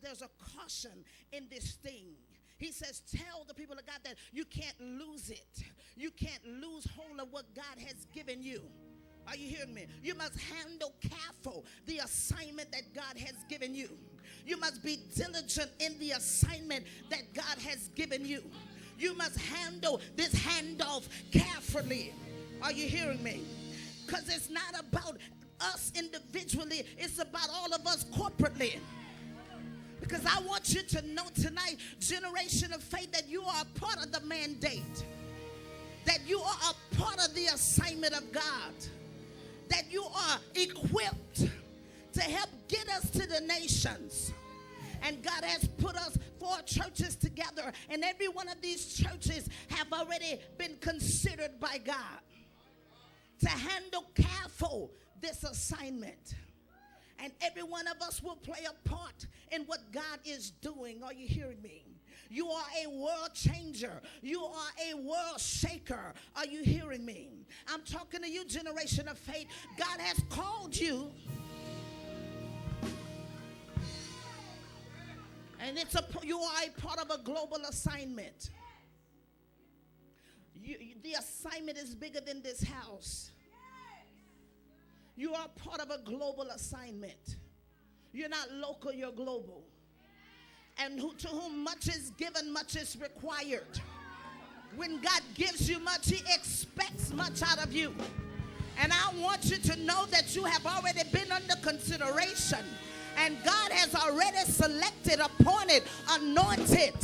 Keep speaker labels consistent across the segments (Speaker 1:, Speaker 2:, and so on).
Speaker 1: There's a caution in this thing. He says, tell the people of God that you can't lose it. You can't lose hold of what God has given you. Are you hearing me? You must handle careful the assignment that God has given you. You must be diligent in the assignment that God has given you. You must handle this handoff carefully. Are you hearing me? Because it's not about us individually. It's about all of us corporately. Because I want you to know tonight, generation of faith, that you are a part of the mandate. That you are a part of the assignment of God. That you are equipped to help get us to the nations. And God has put us 4 churches together. And every one of these churches have already been considered by God to handle careful this assignment. And every one of us will play a part in what God is doing. Are you hearing me? You are a world changer. You are a world shaker. Are you hearing me? I'm talking to you, generation of faith. God has called you. And you are a part of a global assignment. The assignment is bigger than this house. You are part of a global assignment. You're not local, you're global. And to whom much is given, much is required. When God gives you much, he expects much out of you. And I want you to know that you have already been under consideration. And God has already selected, appointed, anointed.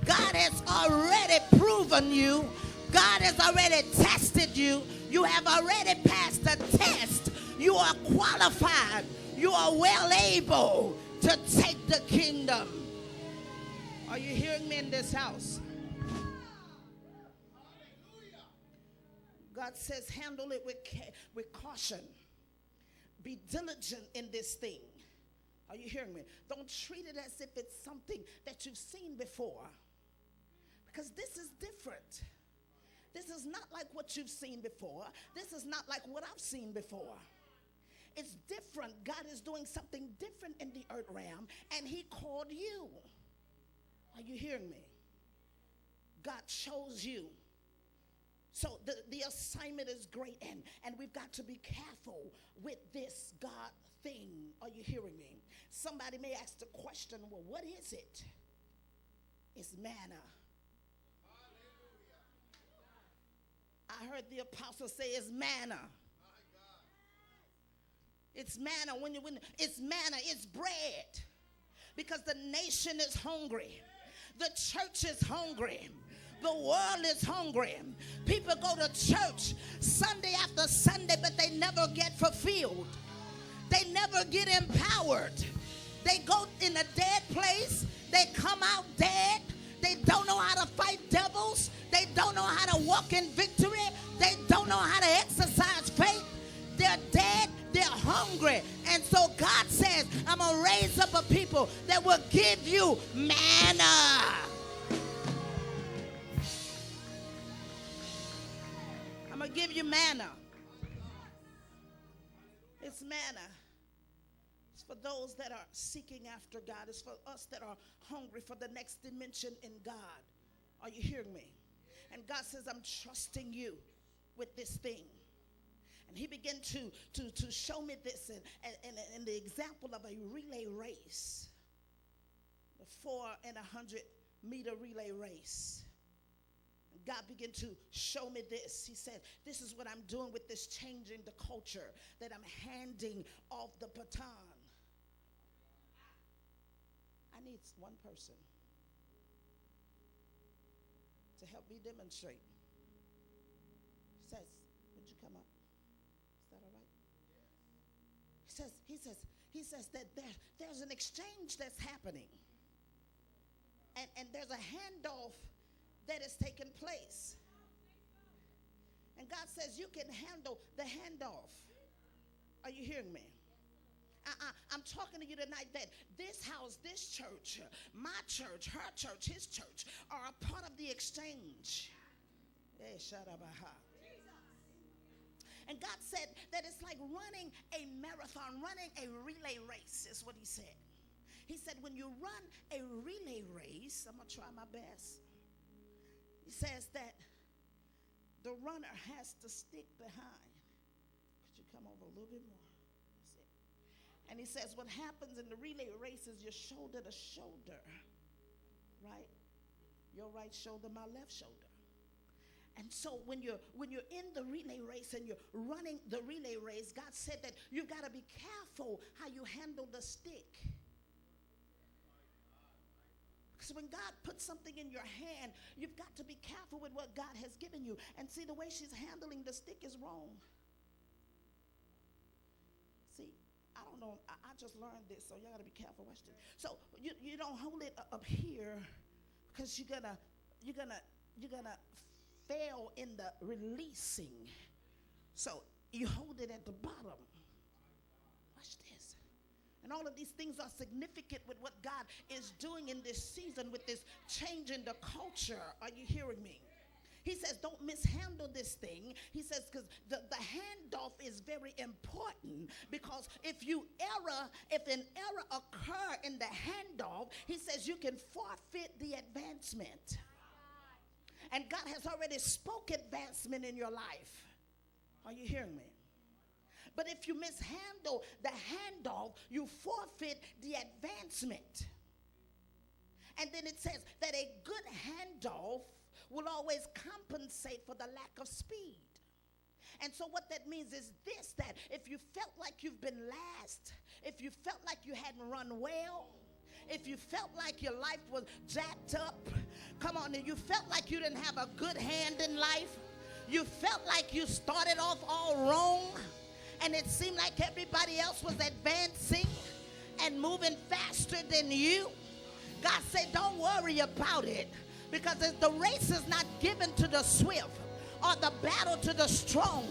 Speaker 1: God has already proven you. God has already tested you. You have already passed the test. You are qualified. You are well able to take the kingdom. Are you hearing me in this house? God says, handle it with caution. Be diligent in this thing. Are you hearing me? Don't treat it as if it's something that you've seen before. Because this is different. This is not like what you've seen before. This is not like what I've seen before. It's different. God is doing something different in the earth realm, and he called you. Are you hearing me? God chose you. So the assignment is great, and we've got to be careful with this God thing. Are you hearing me? Somebody may ask the question, well, what is it? It's manna. I heard the apostle say it's manna. It's manna. It's manna, it's bread. Because the nation is hungry. The church is hungry. The world is hungry. People go to church Sunday after Sunday, but they never get fulfilled. They never get empowered. They go in a dead place. They come out dead. They don't know how to fight devils. They don't know how to walk in victory. They don't know how to exercise faith. They're dead. They're hungry. And so God says, I'm going to raise up a people that will give you manna. I'm going to give you manna. It's manna. It's for those that are seeking after God. It's for us that are hungry for the next dimension in God. Are you hearing me? And God says, I'm trusting you with this thing. And he began to show me this in the example of a relay race, the 400 and 100 meter relay race. And God began to show me this. He said, this is what I'm doing with this changing the culture, that I'm handing off the baton. I need one person to help me demonstrate. He says, would you come up? Is that all right? He says that there's an exchange that's happening. And there's a handoff that is taking place. And God says you can handle the handoff. Are you hearing me? I'm talking to you tonight that this house, this church, my church, her church, his church are a part of the exchange. And God said that it's like running a marathon, running a relay race is what he said. He said, when you run a relay race, I'm going to try my best. He says that the runner has to stick behind. Could you come over a little bit more? That's it. And he says what happens in the relay race is you're shoulder to shoulder, right? Your right shoulder, my left shoulder. And so when you're in the relay race and you're running the relay race, God said that you've got to be careful how you handle the stick. Because when God puts something in your hand, you've got to be careful with what God has given you. And see, the way she's handling the stick is wrong. See, I don't know. I just learned this, so y'all got to be careful. Watch this. So you don't hold it up here because you're gonna fail in the releasing. So you hold it at the bottom. Watch this. And all of these things are significant with what God is doing in this season with this change in the culture. Are you hearing me? He says, don't mishandle this thing. He says, because the handoff is very important, because if an error occur in the handoff, he says you can forfeit the advancement. And God has already spoke advancement in your life. Are you hearing me? But if you mishandle the handoff, you forfeit the advancement. And then it says that a good handoff will always compensate for the lack of speed. And so what that means is this, that if you felt like you've been last, if you felt like you hadn't run well, if you felt like your life was jacked up, come on, and you felt like you didn't have a good hand in life, you felt like you started off all wrong, and it seemed like everybody else was advancing and moving faster than you, God said, don't worry about it, because the race is not given to the swift or the battle to the strong,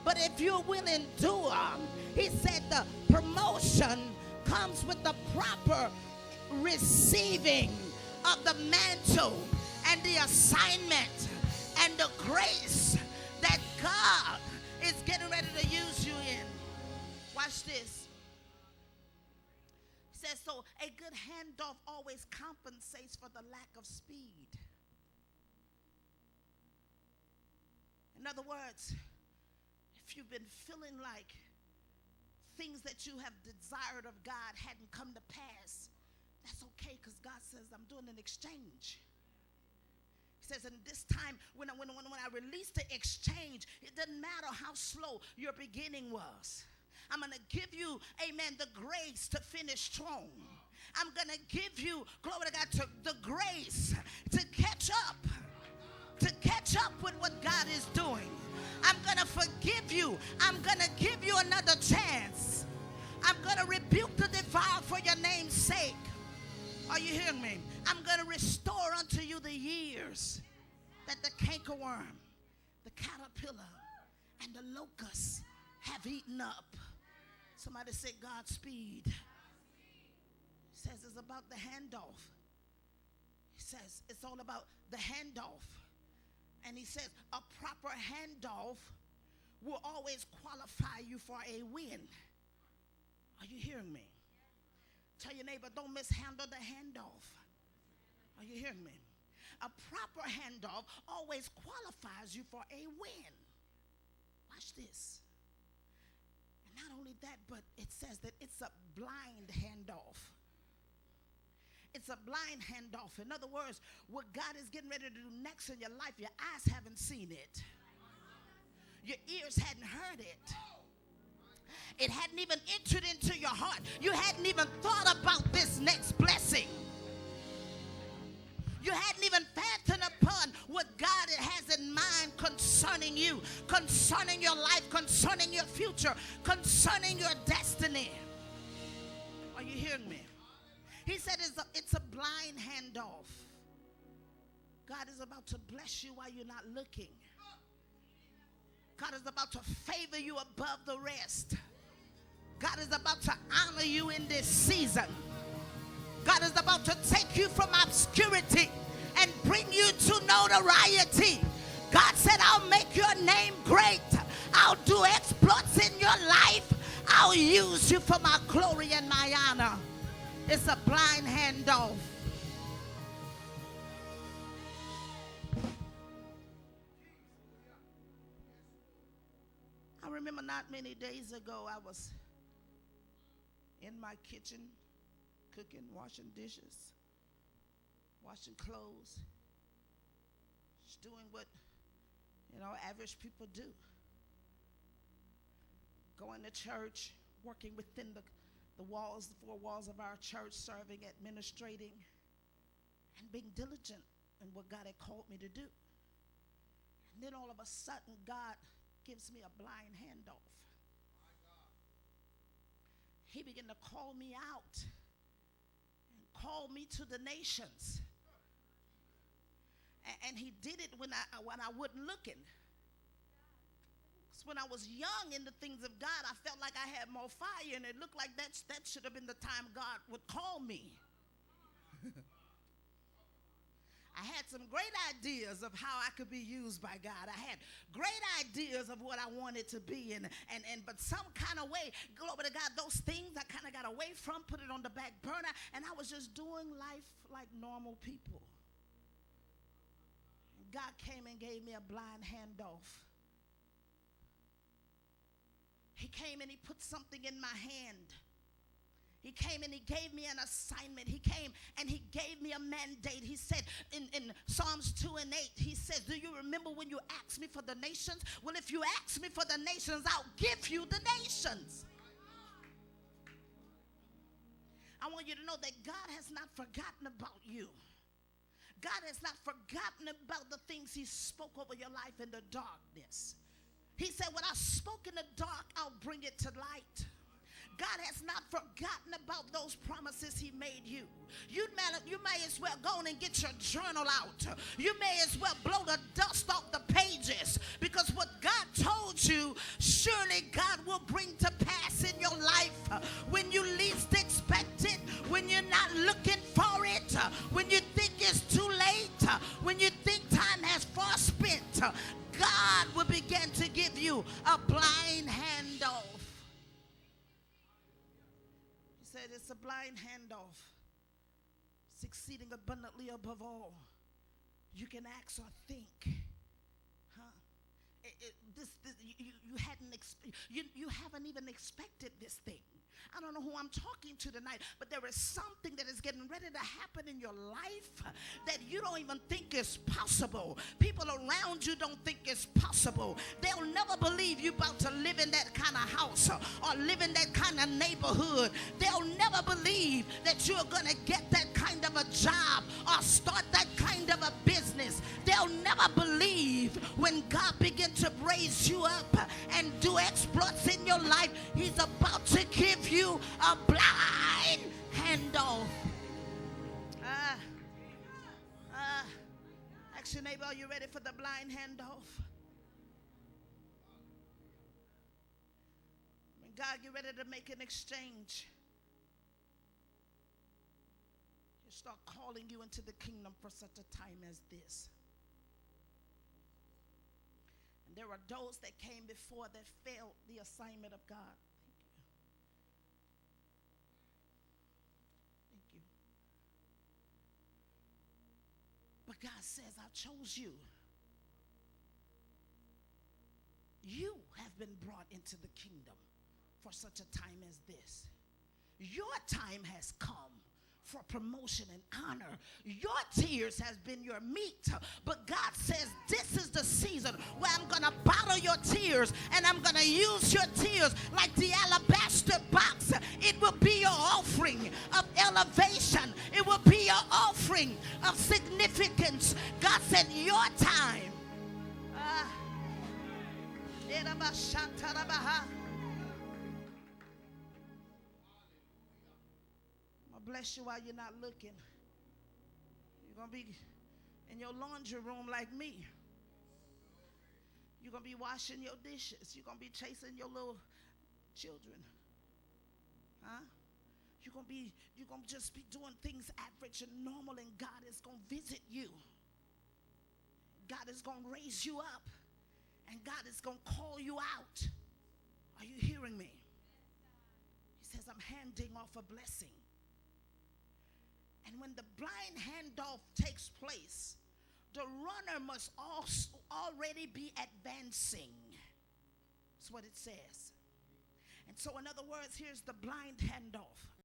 Speaker 1: but if you will endure, he said the promotion comes with the proper receiving of the mantle and the assignment and the grace that God is getting ready to use you in. Watch this. It says, so a good handoff always compensates for the lack of speed. In other words, if you've been feeling like things that you have desired of God hadn't come to pass, that's okay, because God says, I'm doing an exchange. He says, and this time, when I release the exchange, it doesn't matter how slow your beginning was. I'm going to give you, amen, the grace to finish strong. I'm going to give you, glory to God, the grace to catch up with what God is doing. I'm going to forgive you. I'm going to give you another chance. I'm going to rebuke the devourer for your name's sake. Are you hearing me? I'm going to restore unto you the years that the cankerworm, the caterpillar, and the locust have eaten up. Somebody say Godspeed. He says it's about the handoff. He says it's all about the handoff. And he says a proper handoff will always qualify you for a win. Are you hearing me? Tell your neighbor, don't mishandle the handoff. Are you hearing me? A proper handoff always qualifies you for a win. Watch this. And not only that, but it says that it's a blind handoff. It's a blind handoff. In other words, what God is getting ready to do next in your life, your eyes haven't seen it. Your ears hadn't heard it. It hadn't even entered into your heart. You hadn't even thought about this next blessing. You hadn't even fathomed upon what God has in mind concerning you, concerning your life, concerning your future, concerning your destiny. Are you hearing me? He said it's a blind handoff. God is about to bless you while you're not looking. God is about to favor you above the rest. God is about to honor you in this season. God is about to take you from obscurity and bring you to notoriety. God said, I'll make your name great. I'll do exploits in your life. I'll use you for my glory and my honor. It's a blind handoff. I remember not many days ago, I was in my kitchen cooking, washing dishes, washing clothes, just doing what, average people do. Going to church, working within the four walls of our church, serving, administrating, and being diligent in what God had called me to do. And then all of a sudden, God gives me a blind handoff. He began to call me out and call me to the nations. And he did it when I wasn't looking. Because when I was young in the things of God, I felt like I had more fire, and it looked like that should have been the time God would call me. I had some great ideas of how I could be used by God. I had great ideas of what I wanted to be, but some kind of way, glory to God, those things I kind of got away from, put it on the back burner, and I was just doing life like normal people. God came and gave me a blind handoff. He came and he put something in my hand. He came and he gave me an assignment. He came and he gave me a mandate. He said in Psalms 2 and 8, he says, do you remember when you asked me for the nations? Well, if you ask me for the nations, I'll give you the nations. I want you to know that God has not forgotten about you. God has not forgotten about the things he spoke over your life in the darkness. He said, what I spoke in the dark, I'll bring it to light. God has not forgotten about those promises he made you. You may as well go on and get your journal out. You may as well blow the dust off the pages, because what God told you, surely God will bring to pass in your life when you least expect it, when you're not looking for it, when you think it's too late, when you think time has far spent. God will begin to give you a blind handoff. Said it's a blind handoff, succeeding abundantly above all you can ask or think. You haven't even expected this thing. I don't know who I'm talking to tonight, but there is something that is getting ready to happen in your life that you don't even think is possible. People around you don't think it's possible. They'll never believe you about to live in that kind of house or live in that kind of neighborhood. They'll never believe that you're going to get that kind of a job or start that kind of a business. They'll never believe when God begins to raise you up and do exploits in your life. He's about to give you a blind handoff. Ask your neighbor, are you ready for the blind handoff? When God get ready to make an exchange, he'll start calling you into the kingdom for such a time as this. And there are those that came before that failed the assignment of God. But God says, I chose you. You have been brought into the kingdom for such a time as this. Your time has come for promotion and honor. Your tears has been your meat. But God says, this is the season where I'm going to bottle your tears, and I'm going to use your tears like the alabaster box. It will be your offering of elevation. It will be your offering of significance. God said, your time. Bless you while you're not looking. You're going to be in your laundry room like me. You're going to be washing your dishes. You're going to be chasing your little children. You're going to just be doing things average and normal, and God is going to visit you. God is going to raise you up, and God is going to call you out. Are you hearing me? He says, I'm handing off a blessing. And when the blind handoff takes place, the runner must also already be advancing. That's what it says. And so, in other words, here's the blind handoff.